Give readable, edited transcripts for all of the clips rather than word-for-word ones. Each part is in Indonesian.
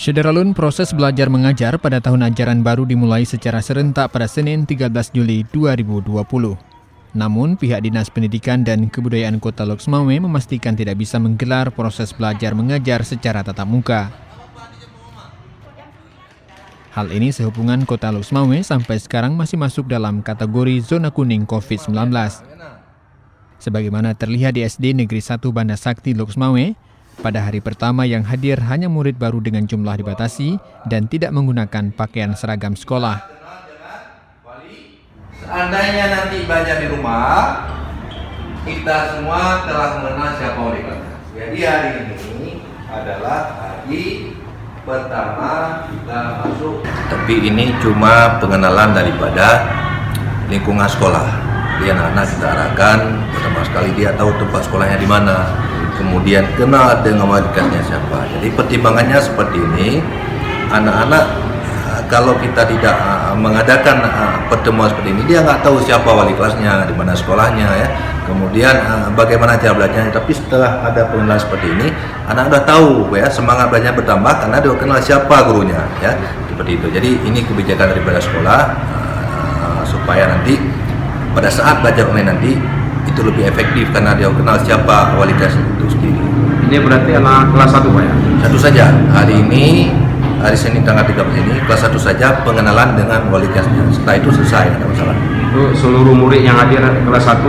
Syederalun, proses belajar mengajar pada tahun ajaran baru dimulai secara serentak pada Senin 13 Juli 2020. Namun, pihak Dinas Pendidikan dan Kebudayaan Kota Lok Sumawe memastikan tidak bisa menggelar proses belajar mengajar secara tatap muka. Hal ini sehubungan Kota Lok Sumawe sampai sekarang masih masuk dalam kategori zona kuning COVID-19. Sebagaimana terlihat di SD Negeri 1 Banda Sakti Lok Sumawe, pada hari pertama yang hadir hanya murid baru dengan jumlah dibatasi dan tidak menggunakan pakaian seragam sekolah. Seandainya nanti belajar di rumah, kita semua telah mengenal siapa wali kelas. Jadi hari ini adalah hari pertama kita masuk. Tapi ini cuma pengenalan daripada lingkungan sekolah. Dia anak-anak kita arahkan, pertama sekali dia tahu tempat sekolahnya di mana. Kemudian kenal dengan wali kelasnya siapa. Jadi pertimbangannya seperti ini, anak-anak kalau kita tidak mengadakan pertemuan seperti ini, dia nggak tahu siapa wali kelasnya, di mana sekolahnya ya. Kemudian bagaimana cara belajarnya. Tapi setelah ada pengenalan seperti ini, anak sudah tahu ya, semangat belajarnya bertambah karena dia kenal siapa gurunya ya. Seperti itu. Jadi ini kebijakan daripada sekolah supaya nanti pada saat belajar online nanti itu lebih efektif karena dia kenal siapa wali kelas itu sendiri. Ini berarti anak kelas 1 Pak ya? Satu saja. Hari ini, hari Senin tanggal 13 ini, kelas 1 saja pengenalan dengan wali kelasnya. Setelah itu selesai, tidak masalah. Itu seluruh murid yang hadir kelas 1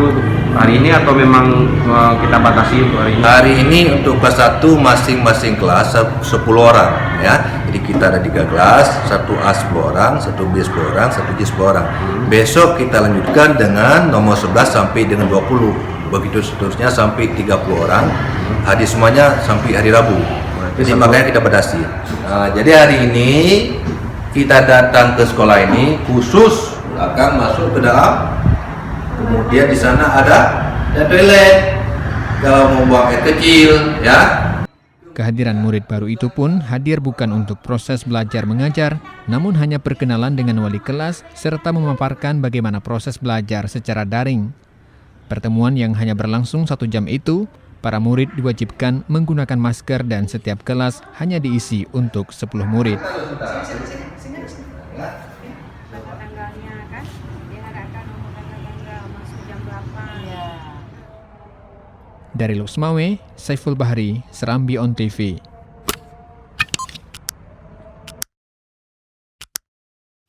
hari ini atau memang kita batasi untuk hari ini? Hari ini untuk kelas 1 masing-masing kelas 10 orang ya. Jadi kita ada 3 kelas, 1 A 10 orang, 1 B 10 orang, 1 J 10 orang. Besok kita lanjutkan dengan nomor 11 sampai dengan 20. Begitu seterusnya sampai 30 orang. Hadir semuanya sampai hari Rabu. Jadi makanya kita batasi. Jadi hari ini kita datang ke sekolah ini khusus akan masuk ke dalam. Kemudian di sana ada toilet. Kalau mau buang air kecil, ya. Kehadiran murid baru itu pun hadir bukan untuk proses belajar mengajar, namun hanya perkenalan dengan wali kelas serta memaparkan bagaimana proses belajar secara daring. Pertemuan yang hanya berlangsung 1 jam itu, para murid diwajibkan menggunakan masker dan setiap kelas hanya diisi untuk 10 murid. Dari Lok Sumawe, Saiful Bahri, Serambi On TV.